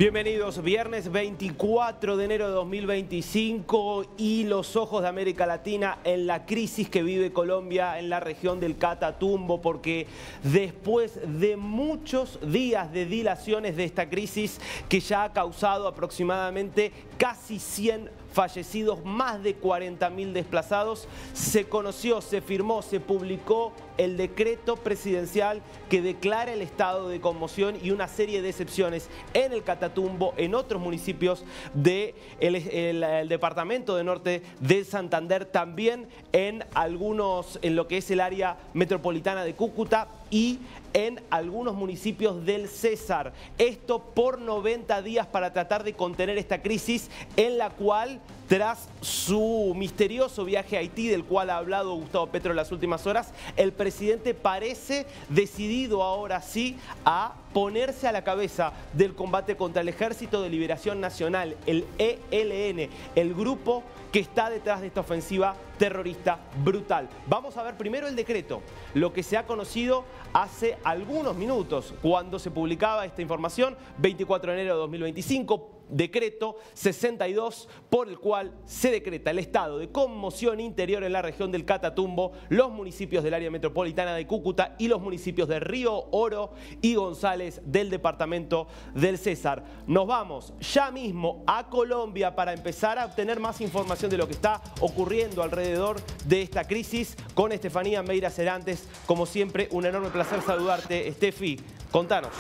Bienvenidos, viernes 24 de enero de 2025 y los ojos de América Latina en la crisis que vive Colombia en la región del Catatumbo, porque después de muchos días de dilaciones de esta crisis que ya ha causado aproximadamente casi 100 fallecidos, más de 40.000 desplazados, se conoció, se firmó, se publicó el decreto presidencial que declara el estado de conmoción y una serie de excepciones en el Catatumbo, en otros municipios del departamento de norte de Santander, también en lo que es el área metropolitana de Cúcuta y en algunos municipios del Cesar. Esto por 90 días para tratar de contener esta crisis en la cual, tras su misterioso viaje a Haití, del cual ha hablado Gustavo Petro en las últimas horas, el presidente parece decidido ahora sí a ponerse a la cabeza del combate contra el Ejército de Liberación Nacional, el ELN, el grupo que está detrás de esta ofensiva terrorista brutal. Vamos a ver primero el decreto, lo que se ha conocido hace algunos minutos cuando se publicaba esta información, 24 de enero de 2025, decreto 62, por el cual se decreta el estado de conmoción interior en la región del Catatumbo, los municipios del área metropolitana de Cúcuta y los municipios de Río Oro y González del departamento del Cesar. Nos vamos ya mismo a Colombia para empezar a obtener más información de lo que está ocurriendo alrededor de esta crisis con Estefanía Meira Serantes. Como siempre, un enorme placer saludarte, Estefi. Contanos.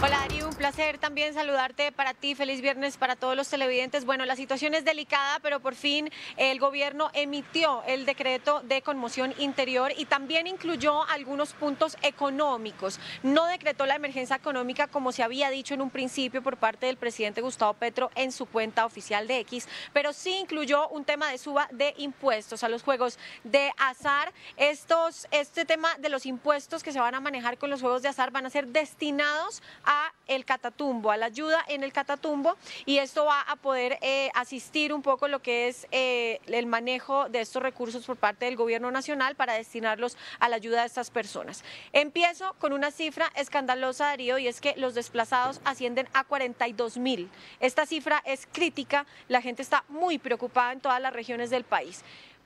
Hola Darío, un placer también saludarte para ti, feliz viernes para todos los televidentes. Bueno, la situación es delicada, pero por fin el gobierno emitió el decreto de conmoción interior y también incluyó algunos puntos económicos. No decretó la emergencia económica como se había dicho en un principio por parte del presidente Gustavo Petro en su cuenta oficial de X, pero sí incluyó un tema de suba de impuestos a los juegos de azar. Este tema de los impuestos que se van a manejar con los juegos de azar van a ser destinados a el Catatumbo, a la ayuda en el Catatumbo, y esto va a poder asistir un poco lo que es el manejo de estos recursos por parte del gobierno nacional para destinarlos a la ayuda de estas personas. Empiezo con una cifra escandalosa, Darío, y es que los desplazados ascienden a 42.000. Esta cifra es crítica, la gente está muy preocupada en todas las regiones del país.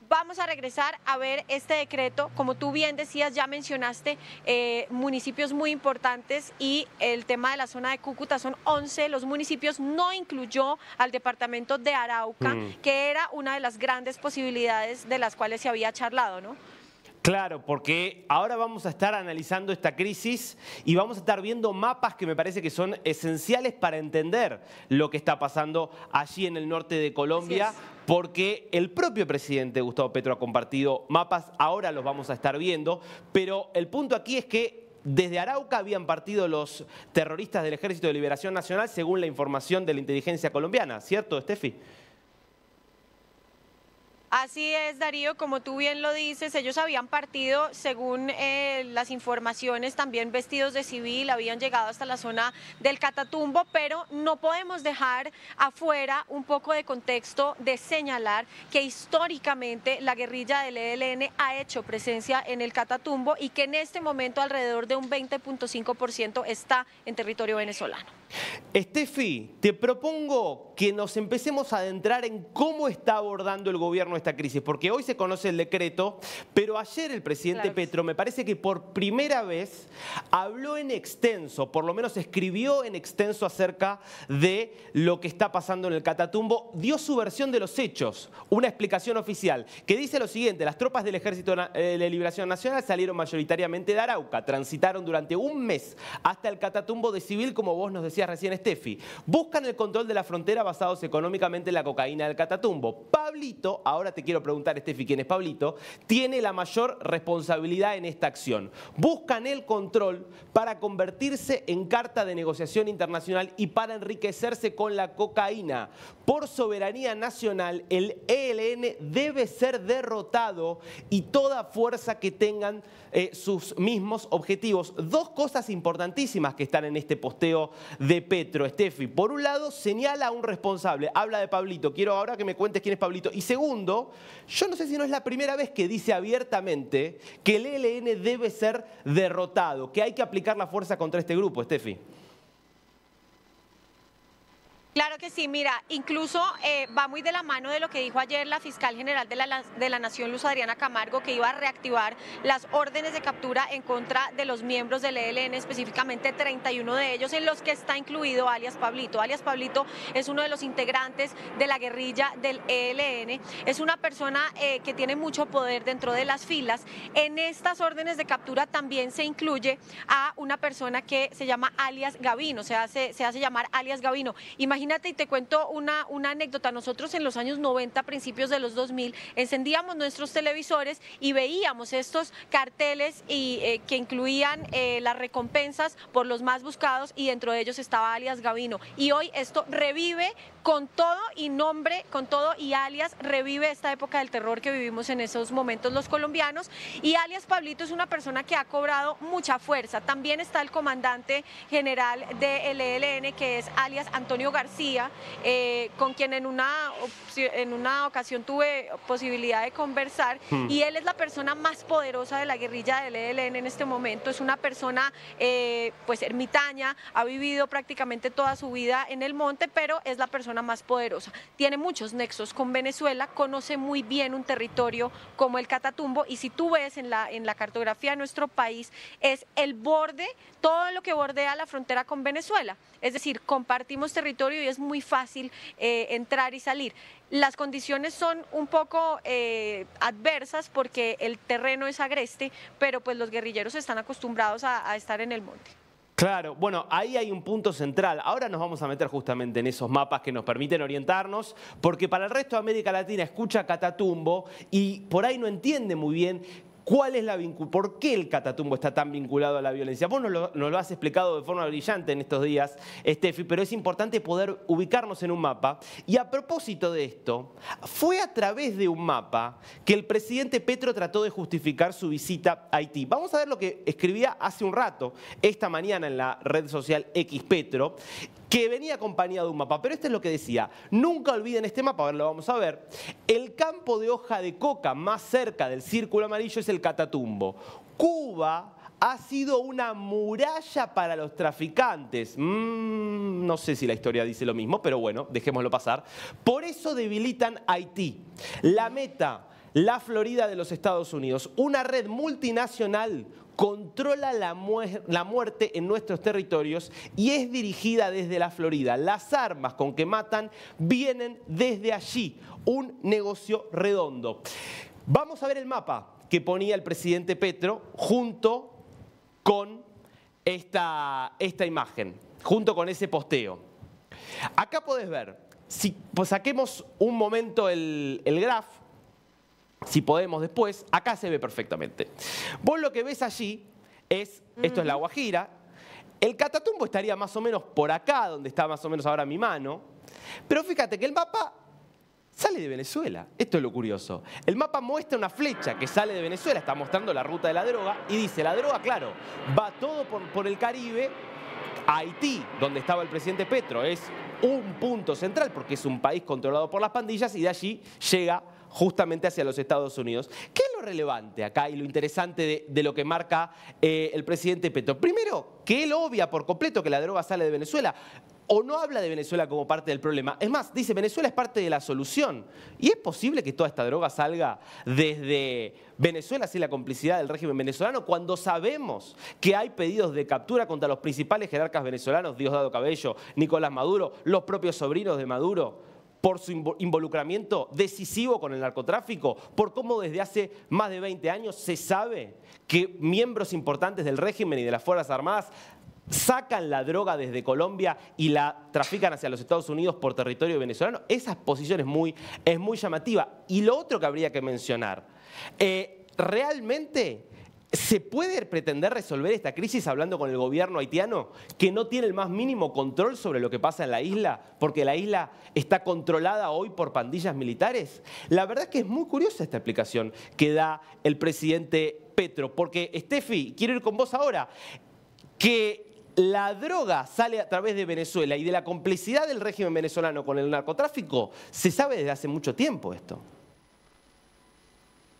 Vamos a regresar a ver este decreto. Como tú bien decías, ya mencionaste municipios muy importantes y el tema de la zona de Cúcuta son 11 los municipios, no incluyó al departamento de Arauca, que era una de las grandes posibilidades de las cuales se había charlado, ¿no? Claro, porque ahora vamos a estar analizando esta crisis y vamos a estar viendo mapas que me parece que son esenciales para entender lo que está pasando allí en el norte de Colombia, porque el propio presidente Gustavo Petro ha compartido mapas, ahora los vamos a estar viendo, pero el punto aquí es que desde Arauca habían partido los terroristas del Ejército de Liberación Nacional, según la información de la inteligencia colombiana, ¿cierto, Estefi? Así es, Darío, como tú bien lo dices, ellos habían partido, según las informaciones, también vestidos de civil, habían llegado hasta la zona del Catatumbo, pero no podemos dejar afuera un poco de contexto de señalar que históricamente la guerrilla del ELN ha hecho presencia en el Catatumbo y que en este momento alrededor de un 20.5% está en territorio venezolano. Estefi, te propongo que nos empecemos a adentrar en cómo está abordando el gobierno esta crisis, porque hoy se conoce el decreto, pero ayer el presidente Petro me parece que por primera vez habló en extenso, por lo menos escribió en extenso acerca de lo que está pasando en el Catatumbo, dio su versión de los hechos, una explicación oficial que dice lo siguiente: las tropas del Ejército de Liberación Nacional salieron mayoritariamente de Arauca, transitaron durante un mes hasta el Catatumbo de civil, como vos nos decías recién, Estefi. Buscan el control de la frontera basados económicamente en la cocaína del Catatumbo. Pablito, ahora te quiero preguntar, Estefi, ¿quién es Pablito? Tiene la mayor responsabilidad en esta acción. Buscan el control para convertirse en carta de negociación internacional y para enriquecerse con la cocaína. Por soberanía nacional, el ELN debe ser derrotado y toda fuerza que tengan sus mismos objetivos. Dos cosas importantísimas que están en este posteo de Petro, Estefi. Por un lado, señala a un responsable, habla de Pablito. Quiero ahora que me cuentes quién es Pablito. Y segundo, yo no sé si no es la primera vez que dice abiertamente que el ELN debe ser derrotado, que hay que aplicar la fuerza contra este grupo, Estefi. Claro que sí, mira, incluso va muy de la mano de lo que dijo ayer la fiscal general de la Nación, Luz Adriana Camargo, que iba a reactivar las órdenes de captura en contra de los miembros del ELN, específicamente 31 de ellos, en los que está incluido alias Pablito. Alias Pablito es uno de los integrantes de la guerrilla del ELN, es una persona que tiene mucho poder dentro de las filas. En estas órdenes de captura también se incluye a una persona que se llama alias Gavino, se hace llamar alias Gavino. Imagínate, y te cuento una anécdota. Nosotros en los años 90, principios de los 2000, encendíamos nuestros televisores y veíamos estos carteles que incluían las recompensas por los más buscados, y dentro de ellos estaba alias Gavino. Y hoy esto revive con todo y nombre, con todo y alias, revive esta época del terror que vivimos en esos momentos los colombianos. Y alias Pablito es una persona que ha cobrado mucha fuerza. También está el comandante general del ELN, que es alias Antonio García, con quien en una ocasión tuve posibilidad de conversar, y él es la persona más poderosa de la guerrilla del ELN en este momento. Es una persona pues ermitaña, ha vivido prácticamente toda su vida en el monte, pero es la persona más poderosa. Tiene muchos nexos con Venezuela, conoce muy bien un territorio como el Catatumbo, y si tú ves en la cartografía de nuestro país, es el borde, todo lo que bordea la frontera con Venezuela. Es decir, compartimos territorio y es muy fácil entrar y salir. Las condiciones son un poco adversas porque el terreno es agreste, pero pues los guerrilleros están acostumbrados a estar en el monte. Claro, bueno, ahí hay un punto central. Ahora nos vamos a meter justamente en esos mapas que nos permiten orientarnos, porque para el resto de América Latina escucha Catatumbo y por ahí no entiende muy bien ¿cuál es por qué el Catatumbo está tan vinculado a la violencia? Vos nos lo has explicado de forma brillante en estos días, Estefi, pero es importante poder ubicarnos en un mapa. Y a propósito de esto, fue a través de un mapa que el presidente Petro trató de justificar su visita a Haití. Vamos a ver lo que escribía hace un rato, esta mañana en la red social X Petro, que venía acompañado de un mapa, pero esto es lo que decía. Nunca olviden este mapa, a ver, lo vamos a ver. El campo de hoja de coca más cerca del círculo amarillo es el Catatumbo. Cuba ha sido una muralla para los traficantes. No sé si la historia dice lo mismo, pero bueno, dejémoslo pasar. Por eso debilitan Haití. La meta, la Florida de los Estados Unidos. Una red multinacional controla la muerte en nuestros territorios y es dirigida desde la Florida. Las armas con que matan vienen desde allí. Un negocio redondo. Vamos a ver el mapa que ponía el presidente Petro junto con esta imagen, junto con ese posteo. Acá podés ver, si pues saquemos un momento el graph, si podemos después, acá se ve perfectamente. Vos lo que ves allí es, esto es La Guajira, el Catatumbo estaría más o menos por acá, donde está más o menos ahora mi mano, pero fíjate que el mapa sale de Venezuela. Esto es lo curioso. El mapa muestra una flecha que sale de Venezuela, está mostrando la ruta de la droga, y dice, la droga, claro, va todo por el Caribe, a Haití, donde estaba el presidente Petro, es un punto central porque es un país controlado por las pandillas, y de allí llega justamente hacia los Estados Unidos. ¿Qué es lo relevante acá y lo interesante de lo que marca el presidente Petro? Primero, que él obvia por completo que la droga sale de Venezuela, o no habla de Venezuela como parte del problema. Es más, dice, Venezuela es parte de la solución. ¿Y es posible que toda esta droga salga desde Venezuela sin la complicidad del régimen venezolano, cuando sabemos que hay pedidos de captura contra los principales jerarcas venezolanos, Diosdado Cabello, Nicolás Maduro, los propios sobrinos de Maduro, por su involucramiento decisivo con el narcotráfico, por cómo desde hace más de 20 años se sabe que miembros importantes del régimen y de las Fuerzas Armadas sacan la droga desde Colombia y la trafican hacia los Estados Unidos por territorio venezolano? Esa posición es muy llamativa. Y lo otro que habría que mencionar, realmente ¿se puede pretender resolver esta crisis hablando con el gobierno haitiano, que no tiene el más mínimo control sobre lo que pasa en la isla, porque la isla está controlada hoy por pandillas militares? La verdad es que es muy curiosa esta explicación que da el presidente Petro, porque Steffi, quiero ir con vos ahora, que la droga sale a través de Venezuela y de la complicidad del régimen venezolano con el narcotráfico, se sabe desde hace mucho tiempo esto.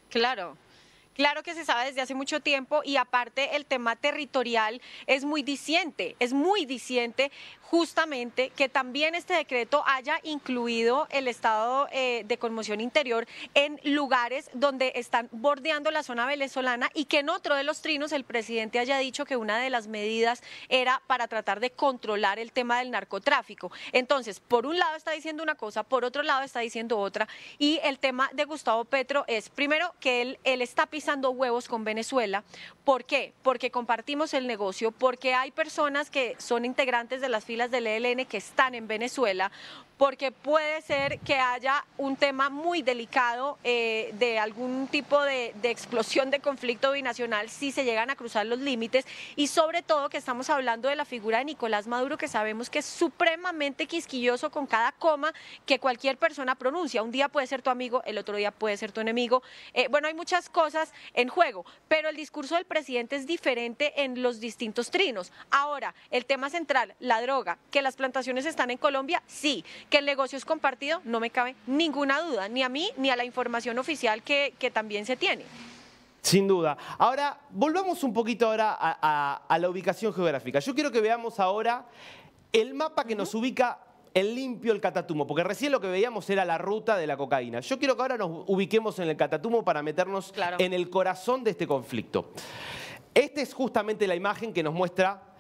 Claro. Claro que se sabe desde hace mucho tiempo y aparte el tema territorial es muy diciente justamente que también este decreto haya incluido el estado de conmoción interior en lugares donde están bordeando la zona venezolana y que en otro de los trinos el presidente haya dicho que una de las medidas era para tratar de controlar el tema del narcotráfico. Entonces, por un lado está diciendo una cosa, por otro lado está diciendo otra y el tema de Gustavo Petro es, primero, que él está pisando huevos con Venezuela. ¿Por qué? Porque compartimos el negocio, porque hay personas que son integrantes de las filas del ELN que están en Venezuela, porque puede ser que haya un tema muy delicado de algún tipo de explosión de conflicto binacional si se llegan a cruzar los límites y sobre todo que estamos hablando de la figura de Nicolás Maduro, que sabemos que es supremamente quisquilloso con cada coma que cualquier persona pronuncia. Un día puede ser tu amigo, el otro día puede ser tu enemigo. Bueno, hay muchas cosas en juego, pero el discurso del presidente es diferente en los distintos trinos. Ahora, el tema central, la droga, que las plantaciones están en Colombia, sí. Que el negocio es compartido, no me cabe ninguna duda, ni a mí ni a la información oficial que también se tiene. Sin duda. Ahora, volvamos un poquito ahora a la ubicación geográfica. Yo quiero que veamos ahora el mapa que nos ubica en limpio el Catatumbo, porque recién lo que veíamos era la ruta de la cocaína. Yo quiero que ahora nos ubiquemos en el Catatumbo para meternos en el corazón de este conflicto. Esta es justamente la imagen que nos muestra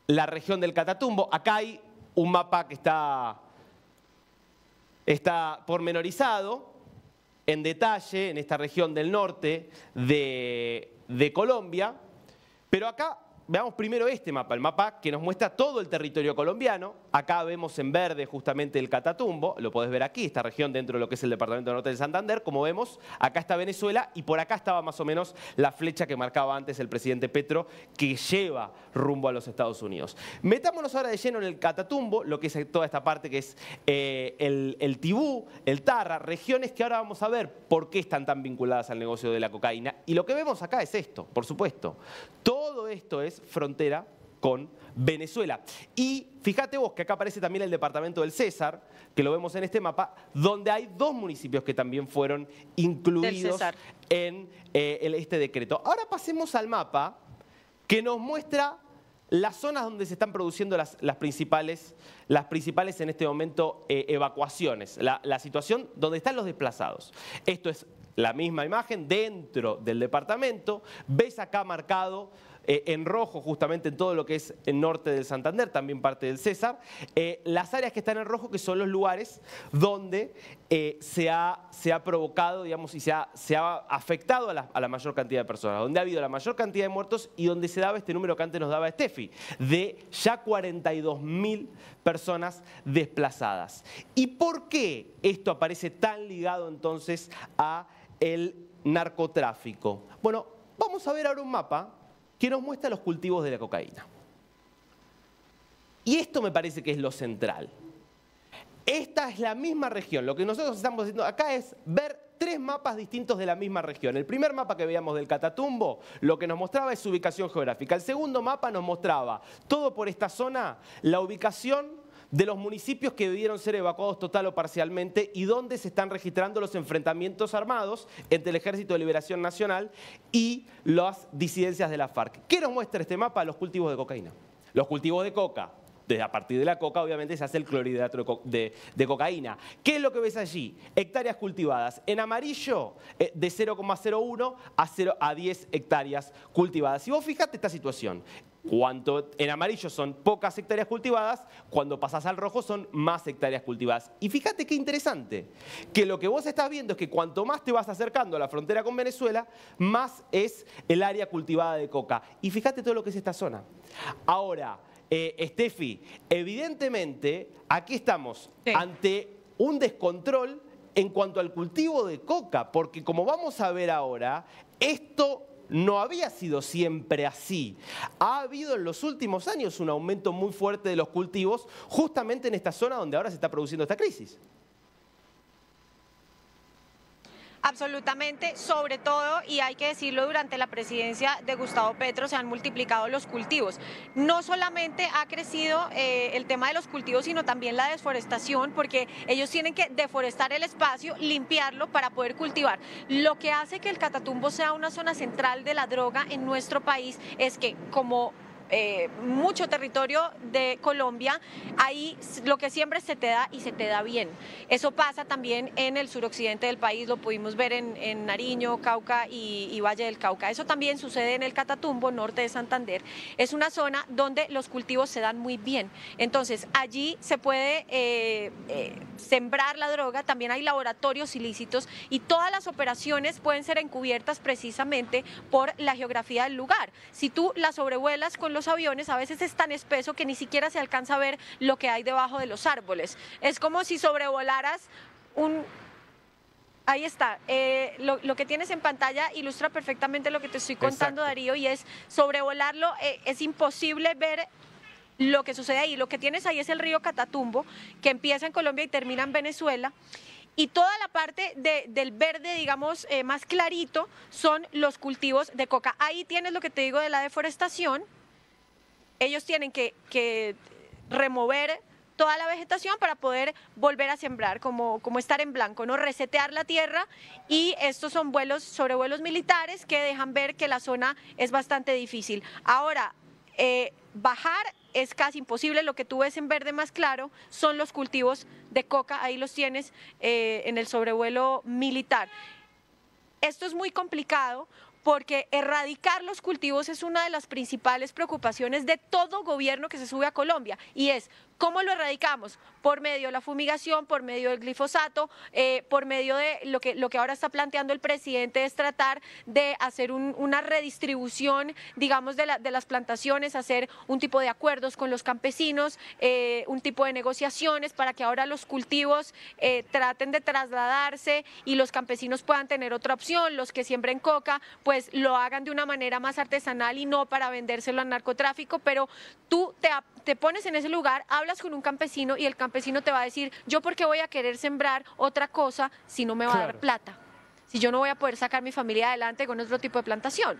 la región del Catatumbo. Acá hay un mapa que está pormenorizado en detalle en esta región del norte de Colombia, pero acá veamos primero este mapa, el mapa que nos muestra todo el territorio colombiano. Acá vemos en verde justamente el Catatumbo, lo podés ver aquí, esta región dentro de lo que es el departamento norte de Santander. Como vemos, acá está Venezuela y por acá estaba más o menos la flecha que marcaba antes el presidente Petro, que lleva rumbo a los Estados Unidos. Metámonos ahora de lleno en el Catatumbo, lo que es toda esta parte que es el Tibú, el Tarra, regiones que ahora vamos a ver por qué están tan vinculadas al negocio de la cocaína. Y lo que vemos acá es esto, por supuesto. Todo esto es frontera con Venezuela. Y fíjate vos que acá aparece también el departamento del César, que lo vemos en este mapa, donde hay dos municipios que también fueron incluidos en este decreto. Ahora pasemos al mapa que nos muestra las zonas donde se están produciendo las principales en este momento evacuaciones, la situación donde están los desplazados. Esto es la misma imagen dentro del departamento. Ves acá marcado en rojo justamente en todo lo que es el norte del Santander, también parte del César, las áreas que están en rojo, que son los lugares donde se ha provocado, digamos, y se ha afectado a la mayor cantidad de personas, donde ha habido la mayor cantidad de muertos y donde se daba este número que antes nos daba Steffi, de ya 42.000 personas desplazadas. ¿Y por qué esto aparece tan ligado entonces a el narcotráfico? Bueno, vamos a ver ahora un mapa que nos muestra los cultivos de la cocaína. Y esto me parece que es lo central. Esta es la misma región. Lo que nosotros estamos haciendo acá es ver tres mapas distintos de la misma región. El primer mapa que veíamos del Catatumbo, lo que nos mostraba es su ubicación geográfica. El segundo mapa nos mostraba, todo por esta zona, la ubicación de los municipios que debieron ser evacuados total o parcialmente y donde se están registrando los enfrentamientos armados entre el Ejército de Liberación Nacional y las disidencias de la FARC. ¿Qué nos muestra este mapa? Los cultivos de cocaína. Los cultivos de coca. A partir de la coca, obviamente, se hace el clorhidrato de cocaína. ¿Qué es lo que ves allí? Hectáreas cultivadas. En amarillo, de 0,01 a 10 hectáreas cultivadas. Si vos fijate esta situación, en amarillo son pocas hectáreas cultivadas, cuando pasás al rojo son más hectáreas cultivadas. Y fíjate qué interesante, que lo que vos estás viendo es que cuanto más te vas acercando a la frontera con Venezuela, más es el área cultivada de coca. Y fíjate todo lo que es esta zona. Ahora, Steffi, evidentemente aquí estamos ante un descontrol en cuanto al cultivo de coca, porque como vamos a ver ahora, esto no había sido siempre así. Ha habido en los últimos años un aumento muy fuerte de los cultivos justamente en esta zona donde ahora se está produciendo esta crisis. Absolutamente, sobre todo, y hay que decirlo, durante la presidencia de Gustavo Petro se han multiplicado los cultivos. No solamente ha crecido el tema de los cultivos, sino también la desforestación, porque ellos tienen que deforestar el espacio, limpiarlo para poder cultivar. Lo que hace que el Catatumbo sea una zona central de la droga en nuestro país es que, como mucho territorio de Colombia, ahí lo que siembres se te da y se te da bien. Eso pasa también en el suroccidente del país, lo pudimos ver en Nariño, Cauca y Valle del Cauca. Eso también sucede en el Catatumbo, norte de Santander. Es una zona donde los cultivos se dan muy bien. Entonces, allí se puede sembrar la droga, también hay laboratorios ilícitos y todas las operaciones pueden ser encubiertas precisamente por la geografía del lugar. Si tú la sobrevuelas con los aviones, a veces es tan espeso que ni siquiera se alcanza a ver lo que hay debajo de los árboles. Es como si sobrevolaras un... Ahí está, lo que tienes en pantalla ilustra perfectamente lo que te estoy contando, Exacto. Darío, y es sobrevolarlo, es imposible ver lo que sucede ahí. Lo que tienes ahí es el río Catatumbo, que empieza en Colombia y termina en Venezuela. Y toda la parte del verde, digamos, más clarito, son los cultivos de coca. Ahí tienes lo que te digo de la deforestación. Ellos tienen que remover toda la vegetación para poder volver a sembrar, como estar en blanco, ¿no? Resetear la tierra, y estos son sobrevuelos militares que dejan ver que la zona es bastante difícil. Ahora, bajar es casi imposible. Lo que tú ves en verde más claro son los cultivos de coca, ahí los tienes en el sobrevuelo militar. Esto es muy complicado porque erradicar los cultivos es una de las principales preocupaciones de todo gobierno que se sube a Colombia, y es ¿cómo lo erradicamos? Por medio de la fumigación, por medio del glifosato, por medio de lo que ahora está planteando el presidente, es tratar de hacer una redistribución, digamos, de las plantaciones, hacer un tipo de acuerdos con los campesinos, un tipo de negociaciones para que ahora los cultivos traten de trasladarse y los campesinos puedan tener otra opción. Los que siembren coca, pues lo hagan de una manera más artesanal y no para vendérselo al narcotráfico, pero tú te pones en ese lugar, hablas con un campesino y el campesino te va a decir: yo por qué voy a querer sembrar otra cosa si no me va a dar plata, si yo no voy a poder sacar mi familia adelante con otro tipo de plantación.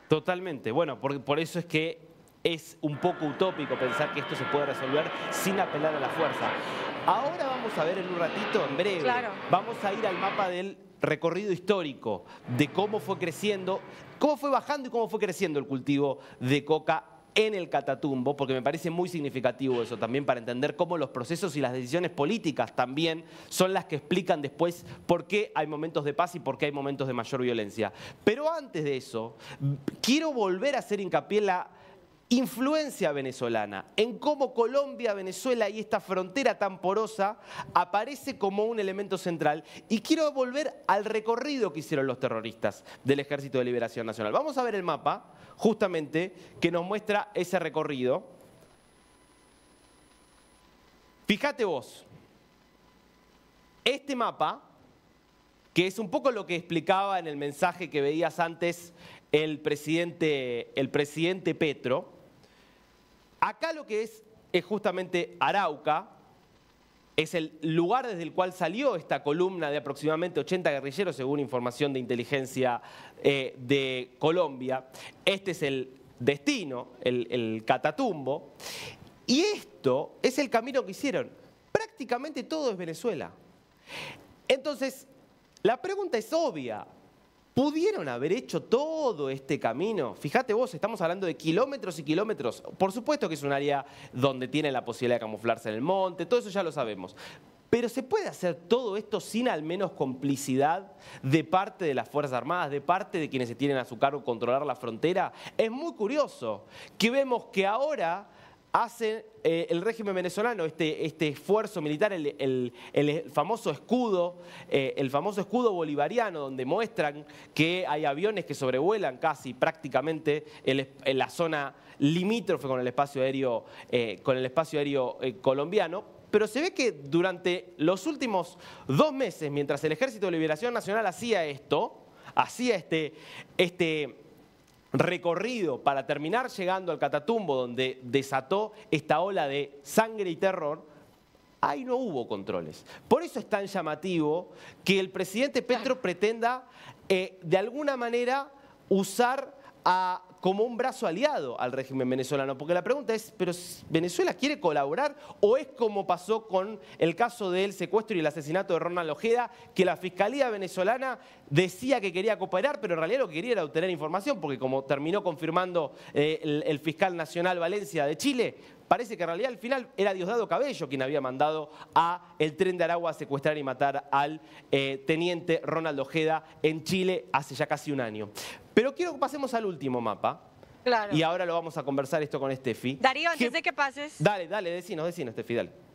Totalmente. Bueno, por eso es que es un poco utópico pensar que esto se puede resolver sin apelar a la fuerza. Ahora vamos a ver en un ratito, en breve, vamos a ir al mapa del recorrido histórico de cómo fue creciendo, cómo fue bajando y cómo fue creciendo el cultivo de coca en el Catatumbo, porque me parece muy significativo eso también para entender cómo los procesos y las decisiones políticas también son las que explican después por qué hay momentos de paz y por qué hay momentos de mayor violencia. Pero antes de eso, quiero volver a hacer hincapié en la influencia venezolana, en cómo Colombia, Venezuela y esta frontera tan porosa aparece como un elemento central. Y quiero volver al recorrido que hicieron los terroristas del Ejército de Liberación Nacional. Vamos a ver el mapa, justamente, que nos muestra ese recorrido. Fíjate vos, este mapa, que es un poco lo que explicaba en el mensaje que veías antes el presidente Petro. Acá lo que es justamente Arauca, es el lugar desde el cual salió esta columna de aproximadamente 80 guerrilleros, según información de inteligencia de Colombia. Este es el destino, el Catatumbo. Y esto es el camino que hicieron. Prácticamente todo es Venezuela. Entonces, la pregunta es obvia. ¿Pudieron haber hecho todo este camino? Fíjate vos, estamos hablando de kilómetros y kilómetros. Por supuesto que es un área donde tiene la posibilidad de camuflarse en el monte, todo eso ya lo sabemos. Pero ¿se puede hacer todo esto sin al menos complicidad de parte de las Fuerzas Armadas, de parte de quienes se tienen a su cargo controlar la frontera? Es muy curioso que vemos que ahora hace el régimen venezolano este esfuerzo militar, el famoso escudo bolivariano, donde muestran que hay aviones que sobrevuelan casi prácticamente en la zona limítrofe con el espacio aéreo, colombiano. Pero se ve que durante los últimos 2 meses, mientras el Ejército de Liberación Nacional hacía este recorrido para terminar llegando al Catatumbo, donde desató esta ola de sangre y terror, ahí no hubo controles. Por eso es tan llamativo que el presidente Petro pretenda, de alguna manera, usar como un brazo aliado al régimen venezolano. Porque la pregunta es, ¿pero Venezuela quiere colaborar o es como pasó con el caso del secuestro y el asesinato de Ronald Ojeda, que la Fiscalía venezolana decía que quería cooperar, pero en realidad lo que quería era obtener información, porque como terminó confirmando el fiscal nacional Valencia de Chile, parece que en realidad al final era Diosdado Cabello quien había mandado a el Tren de Aragua a secuestrar y matar al teniente Ronald Ojeda en Chile hace ya casi un año. Pero quiero que pasemos al último mapa. Claro. Y ahora lo vamos a conversar esto con Steffi. Darío, antes de que pases... Dale, decinos, Steffi, dale.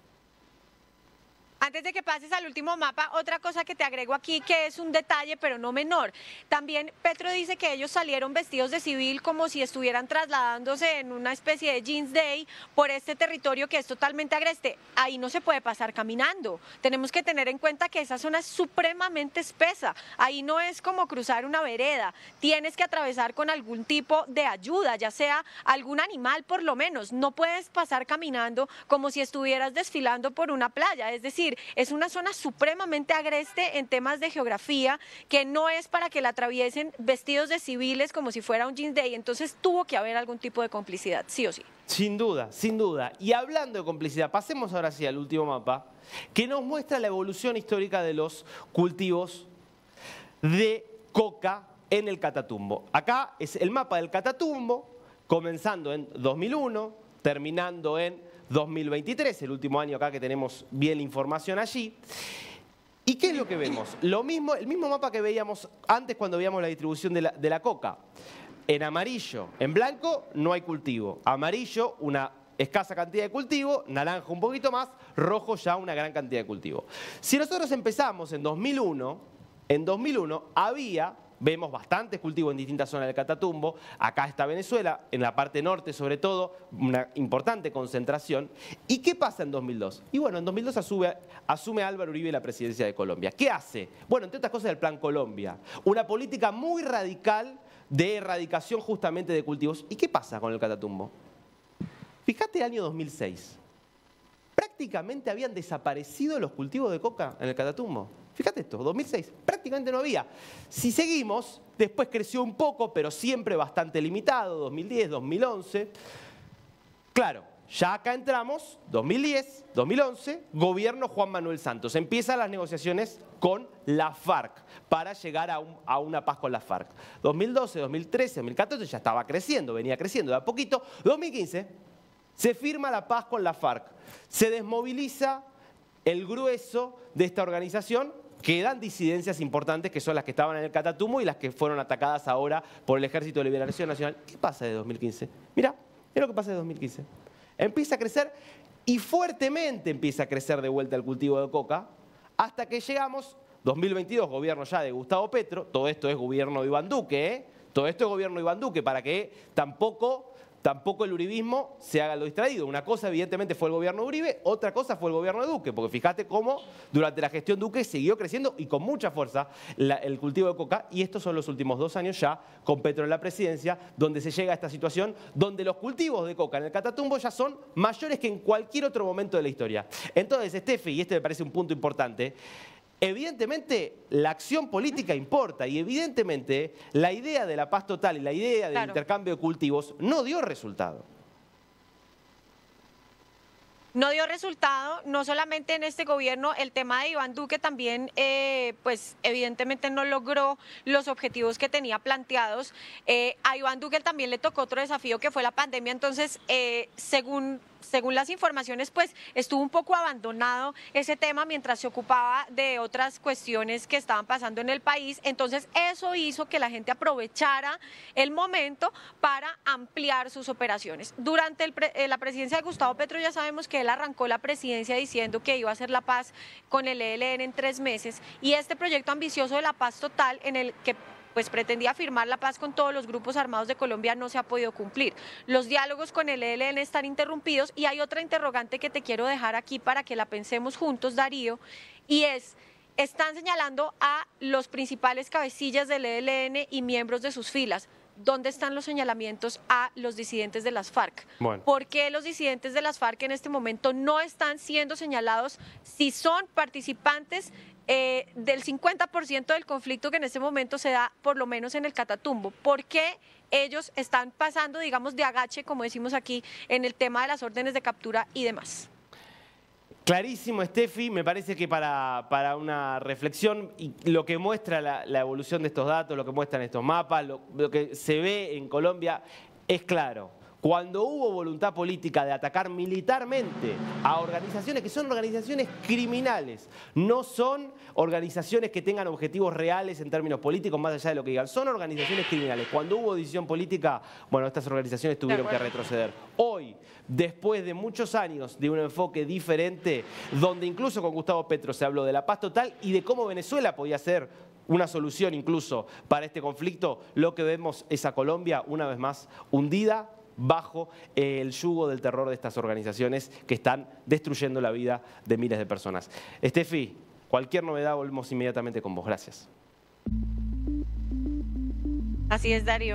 Antes de que pases al último mapa, otra cosa que te agrego aquí, que es un detalle, pero no menor. También Petro dice que ellos salieron vestidos de civil como si estuvieran trasladándose en una especie de Jeans Day por este territorio que es totalmente agreste. Ahí no se puede pasar caminando. Tenemos que tener en cuenta que esa zona es supremamente espesa. Ahí no es como cruzar una vereda. Tienes que atravesar con algún tipo de ayuda, ya sea algún animal por lo menos. No puedes pasar caminando como si estuvieras desfilando por una playa. Es decir, es una zona supremamente agreste en temas de geografía, que no es para que la atraviesen vestidos de civiles como si fuera un Jeans Day. Entonces tuvo que haber algún tipo de complicidad, sí o sí. Sin duda, sin duda. Y hablando de complicidad, pasemos ahora sí al último mapa, que nos muestra la evolución histórica de los cultivos de coca en el Catatumbo. Acá es el mapa del Catatumbo, comenzando en 2001, terminando en 2023, el último año acá que tenemos bien la información allí. ¿Y qué es lo que vemos? Lo mismo, el mismo mapa que veíamos antes cuando veíamos la distribución de la coca. En amarillo, en blanco no hay cultivo. Amarillo, una escasa cantidad de cultivo, naranja un poquito más, rojo ya una gran cantidad de cultivo. Si nosotros empezamos en 2001 había... Vemos bastantes cultivos en distintas zonas del Catatumbo. Acá está Venezuela, en la parte norte sobre todo, una importante concentración. ¿Y qué pasa en 2002? Y bueno, en 2002 asume Álvaro Uribe la presidencia de Colombia. ¿Qué hace? Bueno, entre otras cosas el Plan Colombia. Una política muy radical de erradicación justamente de cultivos. ¿Y qué pasa con el Catatumbo? Fíjate el año 2006. Prácticamente habían desaparecido los cultivos de coca en el Catatumbo. Fíjate esto, 2006, prácticamente no había. Si seguimos, después creció un poco, pero siempre bastante limitado, 2010, 2011. Claro, ya acá entramos, 2010, 2011, gobierno Juan Manuel Santos. Empiezan las negociaciones con la FARC para llegar a una paz con la FARC. 2012, 2013, 2014 ya estaba creciendo, venía creciendo de a poquito. 2015 se firma la paz con la FARC. Se desmoviliza el grueso de esta organización. Quedan disidencias importantes que son las que estaban en el Catatumbo y las que fueron atacadas ahora por el Ejército de Liberación Nacional. ¿Qué pasa de 2015? Mira lo que pasa de 2015. Empieza a crecer y fuertemente empieza a crecer de vuelta el cultivo de coca hasta que llegamos, 2022, gobierno ya de Gustavo Petro, todo esto es gobierno de Iván Duque, ¿eh? Todo esto es gobierno de Iván Duque para que tampoco el uribismo se haga lo distraído. Una cosa evidentemente fue el gobierno de Uribe, otra cosa fue el gobierno de Duque, porque fíjate cómo durante la gestión Duque siguió creciendo y con mucha fuerza el cultivo de coca, y estos son los últimos 2 años ya con Petro en la presidencia, donde se llega a esta situación, donde los cultivos de coca en el Catatumbo ya son mayores que en cualquier otro momento de la historia. Entonces, Steffi, y este me parece un punto importante, evidentemente la acción política importa y evidentemente la idea de la paz total y la idea del intercambio de cultivos no dio resultado. No dio resultado, no solamente en este gobierno, el tema de Iván Duque también, pues evidentemente no logró los objetivos que tenía planteados. A Iván Duque también le tocó otro desafío que fue la pandemia, entonces según las informaciones, pues estuvo un poco abandonado ese tema mientras se ocupaba de otras cuestiones que estaban pasando en el país. Entonces eso hizo que la gente aprovechara el momento para ampliar sus operaciones. Durante la presidencia de Gustavo Petro ya sabemos que él arrancó la presidencia diciendo que iba a hacer la paz con el ELN en 3 meses, y este proyecto ambicioso de la paz total, en el que pues pretendía firmar la paz con todos los grupos armados de Colombia, no se ha podido cumplir. Los diálogos con el ELN están interrumpidos, y hay otra interrogante que te quiero dejar aquí para que la pensemos juntos, Darío, y están señalando a los principales cabecillas del ELN y miembros de sus filas. ¿dónde están los señalamientos a los disidentes de las FARC? Bueno. ¿Por qué los disidentes de las FARC en este momento no están siendo señalados si son participantes del 50% del conflicto que en este momento se da, por lo menos en el Catatumbo? ¿Por qué ellos están pasando, digamos, de agache, como decimos aquí, en el tema de las órdenes de captura y demás? Clarísimo, Steffi, me parece que para una reflexión, y lo que muestra la evolución de estos datos, lo que muestran estos mapas, lo que se ve en Colombia es claro. Cuando hubo voluntad política de atacar militarmente a organizaciones que son organizaciones criminales, no son organizaciones que tengan objetivos reales en términos políticos, más allá de lo que digan, son organizaciones criminales. Cuando hubo decisión política, bueno, estas organizaciones tuvieron que retroceder. Hoy, después de muchos años de un enfoque diferente, donde incluso con Gustavo Petro se habló de la paz total y de cómo Venezuela podía ser una solución incluso para este conflicto, lo que vemos es a Colombia una vez más hundida bajo el yugo del terror de estas organizaciones que están destruyendo la vida de miles de personas. Steffi, cualquier novedad volvemos inmediatamente con vos. Gracias. Así es, Darío.